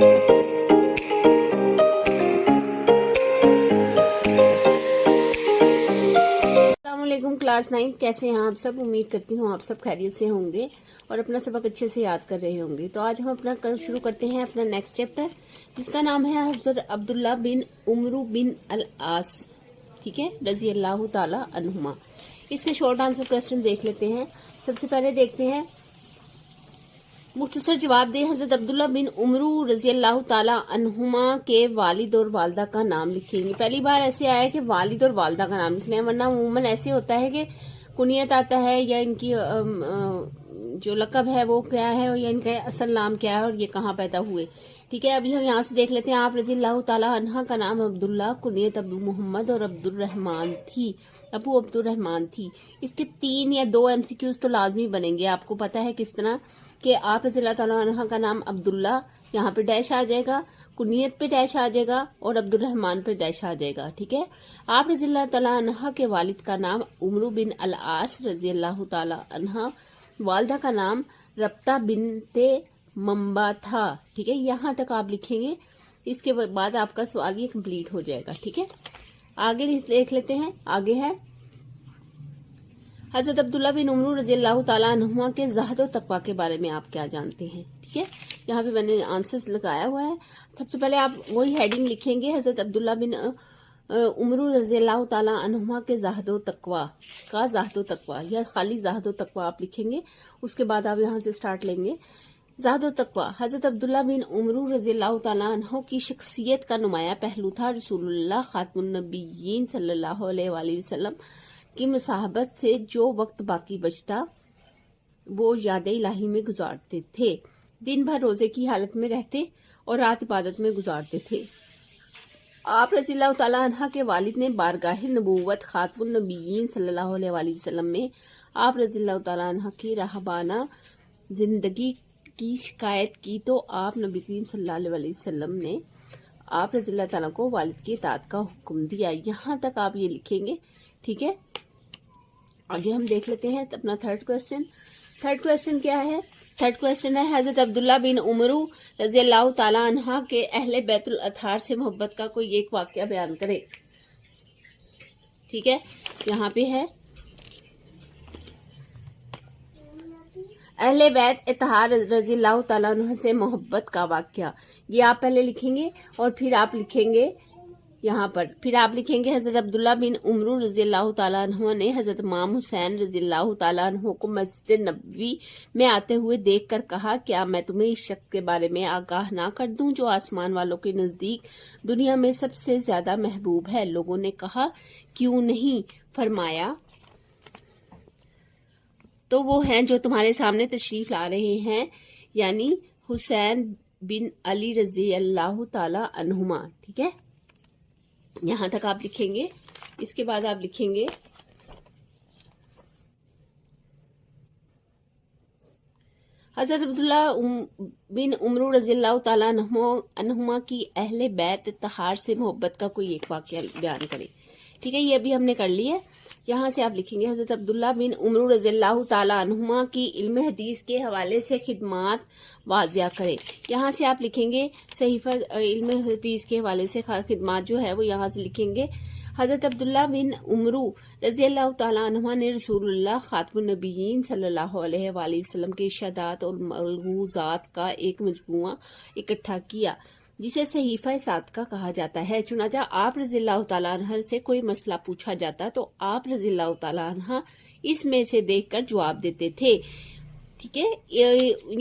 अस्सलामुअलैकुम क्लास 9 कैसे हैं आप सब। उम्मीद करती हूँ आप सब खैरियत से होंगे और अपना सबक अच्छे से याद कर रहे होंगे। तो आज हम अपना कल शुरू करते हैं अपना नेक्स्ट चैप्टर, जिसका नाम है हज़रत अब्दुल्ला बिन उमरू बिन अल आस, ठीक है, रजी अल्लाह ताला अन्हुमा। इसके शॉर्ट आंसर क्वेश्चन देख लेते हैं। सबसे पहले देखते हैं, मुख्तसर जवाब दे हज़रत अब्दुल्ला बिन उमरू रजी अल्लाह ताला अन्हुमा के वालिद और वालदा का नाम लिखेंगे। पहली बार ऐसे आया कि वालिद और वालदा का नाम लिखना है, वरना अमूमन ऐसे होता है कि कुनियत आता है या इनकी जो लकब है वो क्या है या इनका असल नाम क्या है और ये कहाँ पैदा हुए। ठीक है, अभी हम यहाँ से देख लेते हैं। आप रजी अल्लाह ताला अन्हा का नाम अब्दुल्ला, कुनियत अबू मोहम्मद और अब्दुर्रहमान थी, अबू अब्दुर्रहमान थी। इसके 3 या 2 MCQs तो लाजमी बनेंगे। आपको पता है किस तरह कि आप रज़ी अल्लाह ताला अन्हा का नाम अब्दुल्ला, यहाँ पे डैश आ जाएगा, कुनियत पे डैश आ जाएगा और अब्दुर्रहमान पे डैश आ जाएगा। ठीक है, आप रज़ी अल्लाह ताला अन्हा के वालिद का नाम उमरू बिन अल आस रज़ी अल्लाह ताला अन्हा, वालदा का नाम रब्ता बिनते मंबा था। ठीक है, यहाँ तक आप लिखेंगे। इसके बाद आपका सवाल ये कंप्लीट हो जाएगा। ठीक है, आगे देख लेते हैं। आगे है हज़रत अब्दुल्ला बिन उमरू रज़ी अल्लाह ताला अन्हुमा के ज़हद और तकवा के बारे में आप क्या जानते हैं। ठीक है, यहाँ पे मैंने आंसर्स लगाया हुआ है। सबसे पहले आप वही हेडिंग लिखेंगे, हज़रत अब्दुल्ला बिन उमरू रज़ी अल्लाह ताला अन्हुमा के ज़हद और तकवा का ज़हद और तकवा, या खाली ज़हद और तकवा आप लिखेंगे। उसके बाद आप यहाँ से स्टार्ट लेंगे। ज़हद और तकवा, हज़रत अब्दुल्ला बिन उमरू रज़ी अल्लाह ताला अन्हु की शख्सियत का नुमाया पहलू था रसूलुल्लाह खातमुन नबिय्यीन सल्लल्लाहु अलैहि वसल्लम की मुसाहबत से जो वक्त बाकी बचता वो याद इलाही में गुजारते थे। दिन भर रोजे की हालत में रहते और रात इबादत में गुजारते थे। आप रज़ी अल्लाह ताला अन्हा के वालिद ने बारगाह नबूवत खातमुन नबिय्यीन सल्लल्लाहु अलैहि वसल्लम में आप रज़ी अल्लाह ताला अन्हा की राहबाना जिंदगी की शिकायत की, तो आप नबी करीम सल्लल्लाहु अलैहि वसल्लम ने आप रज़ी अल्लाह ताला को वालिद की इताअत का हुक्म दिया। यहाँ तक आप ये लिखेंगे। ठीक है, आगे हम देख लेते हैं अपना थर्ड क्वेश्चन। थर्ड क्वेश्चन क्या है? थर्ड क्वेश्चन है, हज़रत अब्दुल्ला बिन उमरू रज़ी अल्लाह ताला अन्हा के अहले बैतुल अतहार से मोहब्बत का कोई एक वाक़या बयान करे। ठीक है, यहाँ पे है अहले बैत इतहार रज़ी अल्लाह ताला अन्हा से मोहब्बत का वाक़या। ये आप पहले लिखेंगे और फिर आप लिखेंगे यहाँ पर, फिर आप लिखेंगे हज़रत अब्दुल्ला बिन उमरू रज़ी अल्लाह ताला अन्हु ने हज़रत इमाम हुसैन रज़ी अल्लाह ताला अन्हु को मस्जिद नबवी में आते हुए देखकर कहा, क्या मैं तुम्हें इस शख्स के बारे में आगाह ना कर दूं जो आसमान वालों के नज़दीक दुनिया में सबसे ज्यादा महबूब है। लोगों ने कहा, क्यों नहीं। फरमाया, तो वो हैं जो तुम्हारे सामने तशरीफ ला रहे हैं, यानी हुसैन बिन अली रज़ी अल्लाह ताला अन्हुमा। ठीक है, यहाँ तक आप लिखेंगे। इसके बाद आप लिखेंगे हज़रत अब्दुल्ला बिन उमरू रज़ी अल्लाह ताला अन्हुमा की अहले बैत तहार से मोहब्बत का कोई एक वाक़या बयान करें। ठीक है, ये अभी हमने कर लिया। यहाँ से आप लिखेंगे हज़रत अब्दुल्ला बिन उमरू रज़ी अल्लाह ताला अन्हुमा की इल्म हदीस के हवाले से खिदमात वाज़िया करें। यहाँ से आप लिखेंगे सहीफ़ा इल्म हदीस के हवाले से खिदमात जो है वो यहाँ से लिखेंगे। हज़रत अब्दुल्ला बिन उमरू रज़ी अल्लाह ताला अन्हुमा ने रसूलुल्लाह खातमुन नबिय्यीन सल्लल्लाहु अलैहि वसल्लम के इरशादात और मलगूज़ात का एक मजमूआ इकट्ठा किया, जिसे सहीफ़ा सादका कहा जाता है। चुनांचा आप रज़ी अल्लाह ताला अन्हा से कोई मसला पूछा जाता तो आप रज़ी अल्लाह ताला अन्हा इसमें से देखकर जवाब देते थे। ठीक है,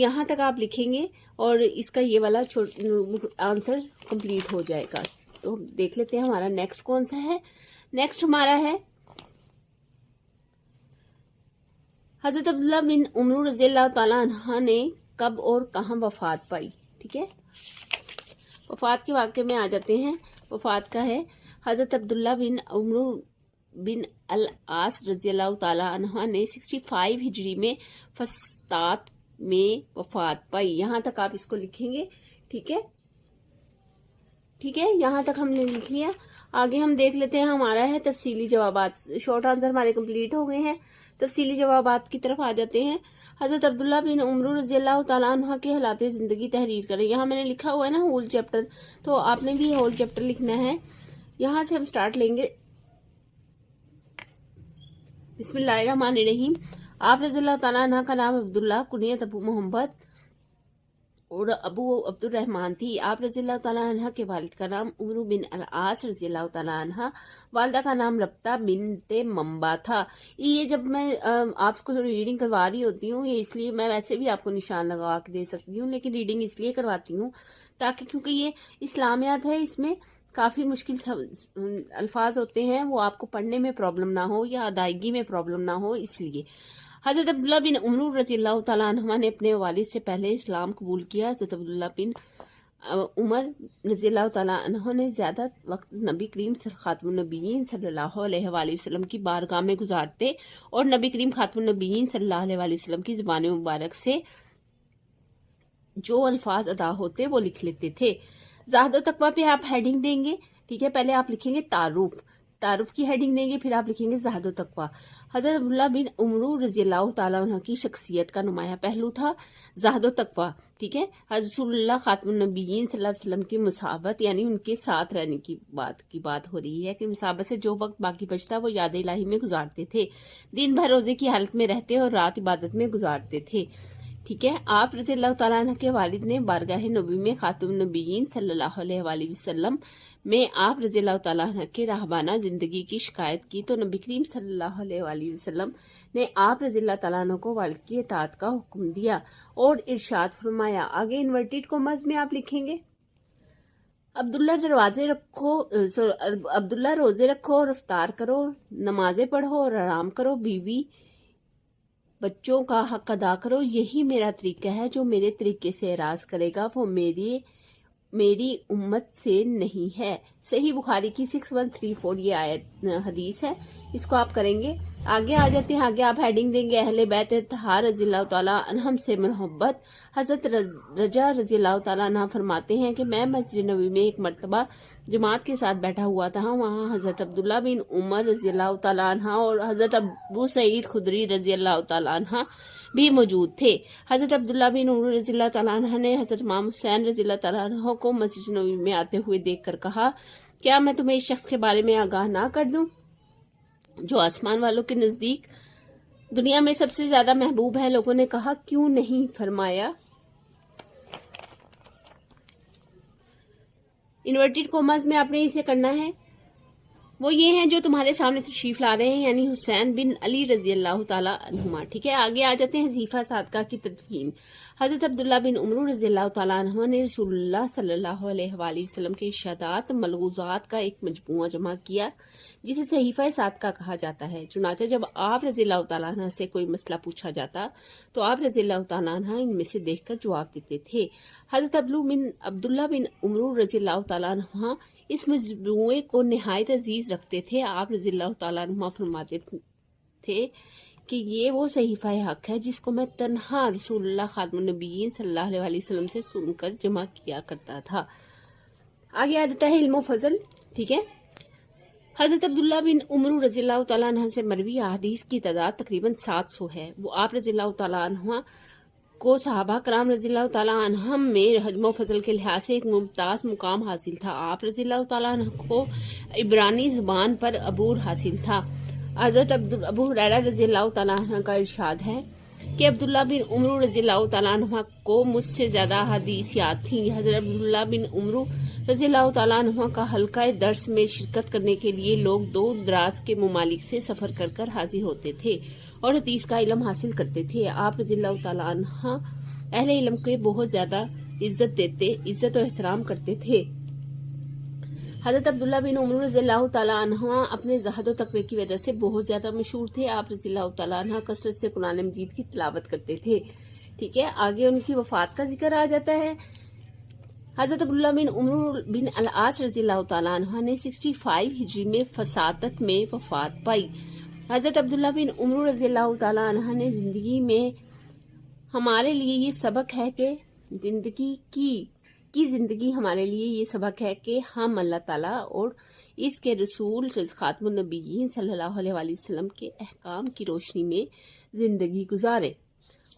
यहाँ तक आप लिखेंगे और इसका ये वाला आंसर कंप्लीट हो जाएगा। तो देख लेते हैं हमारा नेक्स्ट कौन सा है। नेक्स्ट हमारा है हज़रत अब्दुल्ला बिन उमरू रज़ी अल्लाह ताला अन्हा ने कब और कहाँ वफात पाई। ठीक है, वफात के वाक़े में आ जाते हैं। वफात का है, हज़रत अब्दुल्ला बिन उमरू बिन अल आस रज़ी अल्लाह ताला अन्हा ने 65 हिजरी में फस्तात में वफात पाई। यहाँ तक आप इसको लिखेंगे। ठीक है, ठीक है, यहाँ तक हमने लिख लिया। आगे हम देख लेते हैं, हमारा है तफसीली जवाबात। शॉर्ट आंसर हमारे कंप्लीट हो गए हैं। तफसीली जवाबात की तरफ आ जाते हैं। हज़रत अब्दुल्ला बिन उमर रज़ी अल्लाह तआला अन्हा के हालात ज़िंदगी तहरीर करें। यहाँ मैंने लिखा हुआ है ना होल चैप्टर, तो आपने भी होल चैप्टर लिखना है। यहाँ से हम स्टार्ट लेंगे। बिस्मिल्लाहिर्रहमानिर्रहीम। आप रज़ी अल्लाह तआला अन्हा का नाम अब्दुल्ला, कुनियत अबू मोहम्मद और अबू अब्दुर्रहमान थी। आप रज़ी अल्लाह तआला अन्हा के वालिद का नाम उमर बिन अल-आस रज़ी अल्लाह तआला अन्हा, वालिदा का नाम रब्ता बिनते मंबा था। ये जब मैं आपको रीडिंग करवा रही होती हूँ, ये इसलिए, मैं वैसे भी आपको निशान लगा के दे सकती हूँ, लेकिन रीडिंग इसलिए करवाती हूँ ताकि, क्योंकि ये इस्लामियात है, इसमें काफ़ी मुश्किल अल्फाज होते हैं, वो आपको पढ़ने में प्रॉब्लम ना हो या अदायगी में प्रॉब्लम ना हो, इसलिए। हज़रत अब्दुल्ला बिन उमर रज़ी अल्लाह तआला अन्हुमा ने अपने वालिद से पहले इस्लाम कबूल किया। हज़रत अब्दुल्ला बिन उमर रज़ी अल्लाह तआला अन्हु ने ज़्यादा वक्त नबी करीम खातमुन नबीयीन सल्लल्लाहु अलैहि वसल्लम की बारगाह में गुजारते और नबी करीम खातमुन नबीयीन सल्लल्लाहु अलैहि वसल्लम की ज़ुबान मुबारक से जो अल्फाज अदा होते वो लिख लेते थे। ज़ाहद व तक़वा पे आप हेडिंग देंगे, ठीक है। पहले आप लिखेंगे तारुफ की हेडिंग देंगे, फिर आप लिखेंगे ज़ाहद व तक़वा। हज़रत अब्दुल्ला बिन उमर रज़ी अल्लाह तआला अन्हु की शख्सियत का नुमाया पहलू था ज़ाहद व तक़वा, ठीक है। रसूलुल्लाह खातमुन नबीयीन सल्लल्लाहु अलैहि वसल्लम की मुसाहबत, यानी उनके साथ रहने की बात हो रही है कि मुसाहबत से जो वक्त बाकी बचता वो याद इलाही में गुजारते थे। दिन भर रोजे की हालत में रहते और रात इबादत में गुजारते थे, ठीक है। आप रज़ी अल्लाह तआला अन्हु के वालिद ने बारगाह नबी में खातमुन नबीयीन सल्लल्लाहु अलैहि वसल्लम में आप रज़ी अल्लाह तआला अन्हु के राहबाना जिंदगी की शिकायत की, तो नबी करीम सल्लल्लाहु अलैहि वसल्लम ने आप रज़ी अल्लाह तआला अन्हु को वालिद की इताअत का हुक्म दिया और इरशाद फरमाया। आगे इन्वर्टेड कॉमास में आप लिखेंगे, अब्दुल्ला रोजे रखो और इफ्तार करो, नमाजें पढ़ो और आराम करो, बीवी बच्चों का हक अदा करो। यही मेरा तरीका है। जो मेरे तरीके से एराज करेगा वो मेरी उम्मत से नहीं है। सही बुखारी की 6134 ये आयत हदीस है, इसको आप करेंगे। आगे आ जाते हैं। आगे आप हेडिंग देंगे अहले बैत तहार रज़ी अल्लाह तआला अन्हुम से मोहब्बत। हज़रत रजा रज़ी अल्लाह तआला अन्हा फरमाते हैं कि मैं मस्जिद नबी में एक मरतबा जमात के साथ बैठा हुआ था। वहाँ हज़रत अब्दुल्ला बिन उमर रज़ी अल्लाह तआला अन्हा और हज़रत अबू सईद खुदरी रज़ी अल्लाह तआला अन्हा भी मौजूद थे। हज़रत अब्दुल्ला बिन उमर रज़ी अल्लाह तआला अन्हा ने हज़रत इमाम हुसैन रज़ी अल्लाह तआला अन्हा को मस्जिद नबी में आते हुए देखकर कहा, क्या मैं तुम्हें इस शख्स के बारे में आगाह ना कर दूं जो आसमान वालों के नजदीक दुनिया में सबसे ज्यादा महबूब है। लोगों ने कहा, क्यों नहीं। फरमाया, इन्वर्टेड कॉमास में आपने इसे करना है, वो ये हैं जो तुम्हारे सामने तशरीफ ला रहे हैं, यानी हुसैन बिन अली रजी अल्लाह ताला अन्हुमा, ठीक है। आगे आ जाते हैं ज़ीफ़ा सादका की तदफीन। हज़रत अब्दुल्ला बिन उमर रजी अल्लाह ताला अन्हुमा ने रसूलुल्लाह सल्लल्लाहु अलैहि वसल्लम के इरशादात मलगूज़ात का एक मजमूआ जमा किया, जिसे सहीफ़ा सादका कहा जाता है। चुनांचे जब आप रजी अल्लाह ताला अन्हा से कोई मसला पूछा जाता तो आप रजी अल्लाह ताला अन्हा इनमें से देखकर जवाब देते थे। हज़रत अब्दुल्ला बिन उमर रजी अल्लाह ताला अन्हा इस मजमूए को निहायत अजीज रखते थे। आप रजी अल्लाह ताला अन्हुमा फरमाते थे कि ये वो सहीफ़ा हक है जिसको मैं तन्हा रसूलुल्लाह खातमुन नबीयीन सल्लल्लाहु अलैहि वसल्लम से सुनकर जमा किया करता था। आगे आ जाता है इल्म फजल, ठीक है। हज़रत अब्दुल्ला बिन उमर रज़ी अल्लाह तआला अन्हा से मरवी अहादीस की तादाद तकरीबन 700 है। वो आप रज़ी अल्लाह तआला अन्हा को सहाबा कराम रज़ी अल्लाह तआला अन्हुम में हजम फजल के लिहाज से एक मुमताज़ मुकाम हासिल था। आप रज़ी अल्लाह तआला अन्हु को इब्रानी ज़ुबान पर अबूर हासिल था। हज़रत अबू हुरैरा रज़ी अल्लाह तआला अन्हु का इरशाद है कि अब्दुल्ला बिन उमर रज़ी अल्लाह तआला अन्हु को मुझसे ज़्यादा हदीस याद थी। हज़रत अब्दुल्ला बिन उमर रज़ी अल्लाह तआला अन्हु का हल्का दर्स में शिरकत करने के लिए लोग दूर दराज के ममालिक से सफ़र कर कर हाजिर होते थे और हदीस का इल्म हासिल करते थे। आप रज़ी अल्लाह तआला अन्हा अहले इल्म के बहुत ज़्यादा इज्जत और एहतराम करते थे। हज़रत अब्दुल्ला बिन उमर रज़ी अल्लाह तआला अन्हा अपने ज़हद व तक़वे की वजह से बहुत ज़्यादा मशहूर थे। आप रज़ी अल्लाह तआला अन्हा कसरत से कुरान मजीद की तिलावत करते थे, ठीक है। आगे उनकी वफ़ात का जिक्र आ जाता है। हज़रत अब्दुल्ला बिन उमर बिन अल-आस रज़ी अल्लाह तआला अन्हा ने 65 हिजरी में फसादत में वफ़ात पाई। हज़रत अब्दुल्ला बिन उमर रज़ी अल्लाह तआला अन्हा ने ज़िंदगी में हमारे लिए ये सबक है कि ज़िंदगी की की ज़िंदगी हमारे लिए ये सबक है कि हम अल्लाह ताला और इसके रसूल खातमुन नबीयीन सल्लल्लाहु अलैहि वसल्लम के अहकाम की रोशनी में ज़िंदगी गुजारें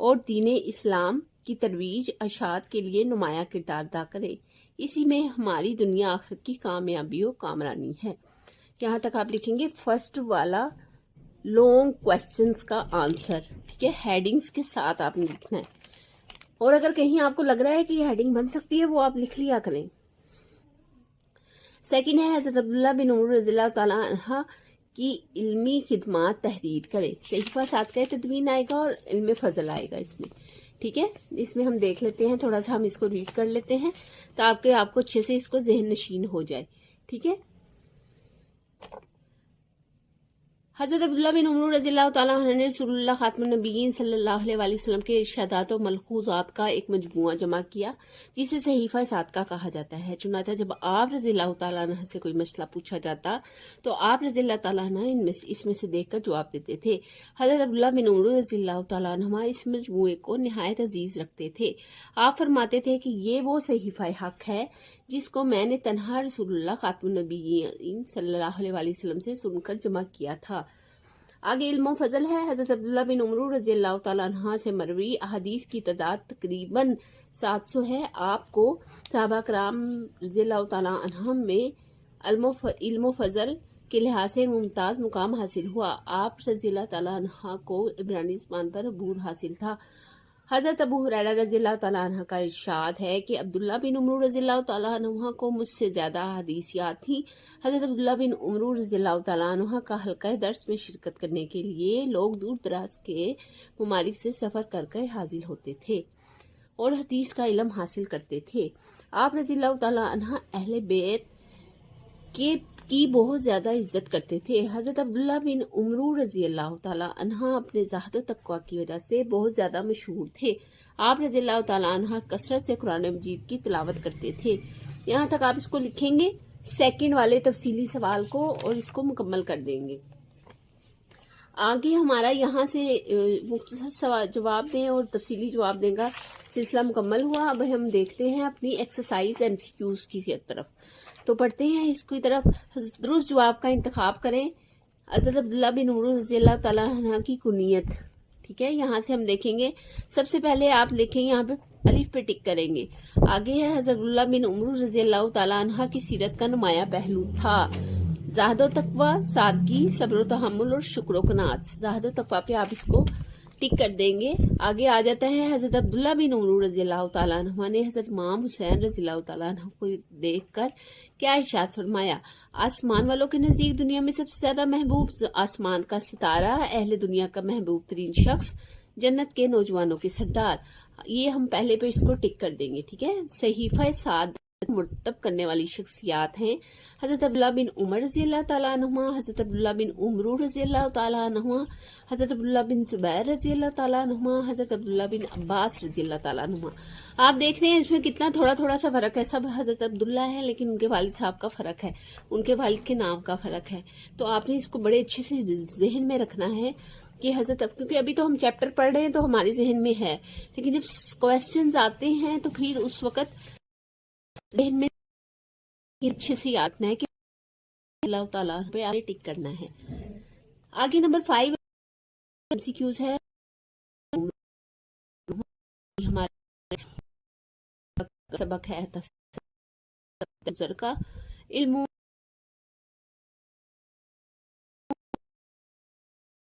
और दीन इस्लाम की तरवीज अशात के लिए नुमाया किरदार अदा करें। इसी में हमारी दुनिया आखिरत की कामयाबी और कामरानी है। यहाँ तक आप लिखेंगे फर्स्ट वाला लॉन्ग क्वेश्चंस का आंसर, ठीक है, हेडिंग्स के साथ आपने लिखना है। और अगर कहीं आपको लग रहा है कि ये हेडिंग बन सकती है वो आप लिख लिया करें। सेकंड है हज़रत अब्दुल्ला बिन उमर रज़ियल्लाहु ताला अन्हा की इल्मी खिदमात तहरीर करें। सहीफा 7 का तदवीन आएगा और इल्म फजल आएगा इसमें, ठीक है। इसमें हम देख लेते हैं, थोड़ा सा हम इसको रीड कर लेते हैं ताकि आपको अच्छे से इसको ज़हन नशीन हो जाए, ठीक है। हज़रत अब्दुल्ला बिन उमर रज़ियल्लाहु ताला अन्हु ने रसूलुल्लाह खातमुन नबीयीन सल्लल्लाहु अलैहि वसल्लम के इरशादात और मलखूज़ात का एक मजमुआ जमा किया जिसे सहीफ़ा सादका कहा जाता है। चुनांचे जब आप रज़ियल्लाहु ताला अन्हु से कोई मसला पूछा जाता तो आप रज़ियल्लाहु ताला अन्हु इसमें से देखकर जवाब देते थे। हज़रत अब्दुल्ला बिन उमर रज़ियल्लाहु ताला अन्हु इस मजमुए को निहायत अजीज़ रखते थे। आप फरमाते थे कि ये वो सहीफ़ा हक है जिसको मैंने तन्हा रसूलुल्लाह खातमुन नबीयीन सल्लल्लाहु अलैहि वसल्लम से सुनकर जमा किया था। आगे इल्म फजल है। हज़रत अब्दुल्ला बिन उमर रज़ियल्लाहु ताला अन्हा से मरवी अहदीस की तादाद तकरीबन 700 है। आपको सहाबा कराम रज़ियल्लाहु ताला अन्हुम में इल्म फजल के लिहाज से मुमताज़ मुकाम हासिल हुआ। आप रज़ियल्लाहु ताला अन्हा को इब्रानी ज़बान पर अबूर हासिल था। हज़रत अबू हुरैरा रज़ियल्लाहु ताला अन्हु का इरशाद है कि अब्दुल्ला बिन उमर रज़ियल्लाहु ताला अन्हु को मुझसे ज़्यादा हदीस याद थी। हज़रत अब्दुल्ला बिन उमर रज़ियल्लाहु ताला अन्हु का हल्का दर्स में शिरकत करने के लिए लोग दूर दराज के ममालिक से सफ़र करके हाजिर होते थे और हदीस का इल्म हासिल करते थे। आप रज़ियल्लाहु ताला अन्हु अहले बैत की बहुत ज़्यादा इज्जत करते थे। हज़रत अब्दुल्ला बिन उमर रज़ियल्लाहु ताला अन्हा अपने ज़ाहद और तक़वा की वजह से बहुत ज़्यादा मशहूर थे। आप रज़ियल्लाहु ताला अन्हा कसरत से कुरान मजीद की तिलावत करते थे। यहाँ तक आप इसको लिखेंगे सेकंड वाले तफसीली सवाल को और इसको मुकम्मल कर देंगे। आगे हमारा यहाँ से मुख्तसर जवाब दें और तफसीली जवाब देगा सिलसिला मुकम्मल हुआ। अब हम देखते हैं अपनी एक्सरसाइज MCQs की तरफ, तो पढ़ते हैं इसकी तरफ। दुरुस्त जवाब का इंतखाब करें। हज़रत अब्दुल्ला बिन उमर रज़ियल्लाहु ताला अन्हु की कुनियत, ठीक है। यहाँ से हम देखेंगे सबसे पहले आप लिखेंगे यहाँ पे अलिफ पे टिक करेंगे। आगे है हज़रत अब्दुल्ला बिन उमर रज़ियल्लाहु ताला अन्हु की सीरत का नुमाया पहलू था ज़ाहद व तक़वा, सादगी, सब्र व तहम्मुल और शुक्र व क़नाअत। ज़ाहद व तक़वा पे आप इसको टिक कर देंगे। आगे आ जाता है हज़रत अब्दुल्ला बिन उमर रज़ियल्लाहु ताला अन्हु ने हज़रत इमाम हुसैन रज़ियल्लाहु ताला अन्हु को देखकर क्या इरशाद फरमाया, आसमान वालों के नज़दीक दुनिया में सबसे ज़्यादा महबूब आसमान का सितारा, अहले दुनिया का महबूब तरीन शख्स, जन्नत के नौजवानों के सरदार। ये हम पहले पे इसको टिक कर देंगे, ठीक है। सहीफ़ा साद मुरतब करने वाली शख्सियात हैं हज़रत अब्दुल्ला बिन उमर रज़ियल्लाहु ताला अन्हुमा, हज़रत अब्दुल्ला बिन उमर रज़ियल्लाहु ताला अन्हुमा, हज़रत अब्दुल्ला बिन ज़ुबैर रज़ियल्लाहु ताला अन्हुमा, हज़रत अब्दुल्ला बिन अब्बास रज़ियल्लाहु ताला अन्हुमा। आप देख रहे हैं इसमें कितना थोड़ा थोड़ा सा फ़र्क है। सब हज़रत अब्दुल्ला है लेकिन उनके वालिद साहब का फ़र्क है, उनके वालिद के नाम का फ़र्क है। तो आपने इसको बड़े अच्छे से जहन में रखना है कि हज़रत, क्योंकि अभी तो हम चैप्टर पढ़ रहे हैं तो हमारे जहन में है, लेकिन जब क्वेश्चंस आते हैं तो फिर उस वक़्त जहन में अच्छे से याद है कि अल्लाह ताला पे आगे टिक करना है। आगे नंबर 5 MCQs है। हमारा सबक है तफसीर का इल्म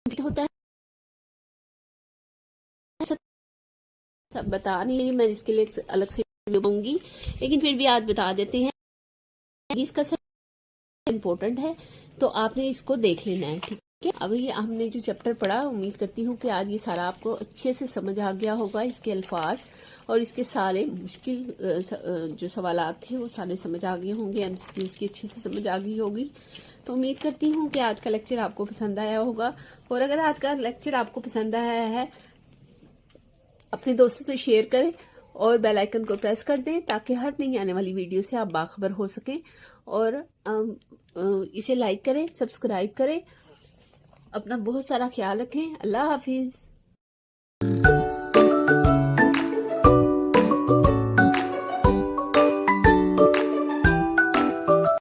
होता है, सब बता नहीं रही मैं, इसके लिए अलग से दूंगी, लेकिन फिर भी आज बता देते हैं। इसका इम्पोर्टेंट है तो आपने इसको देख लेना है, ठीक है। अभी हमने जो चैप्टर पढ़ा, उम्मीद करती हूँ कि आज ये सारा आपको अच्छे से समझ आ गया होगा। इसके अल्फाज और इसके सारे मुश्किल जो सवालात थे वो सारे समझ आ गए होंगे। MCQs की अच्छे से समझ आ गई होगी। तो उम्मीद करती हूँ कि आज का लेक्चर आपको पसंद आया होगा। और अगर आज का लेक्चर आपको पसंद आया है अपने दोस्तों से शेयर करें और बेल आइकन को प्रेस कर दें ताकि हर नई आने वाली वीडियो से आप बाखबर हो सकें। और इसे लाइक करें, सब्सक्राइब करें। अपना बहुत सारा ख्याल रखें। अल्लाह हाफिज़।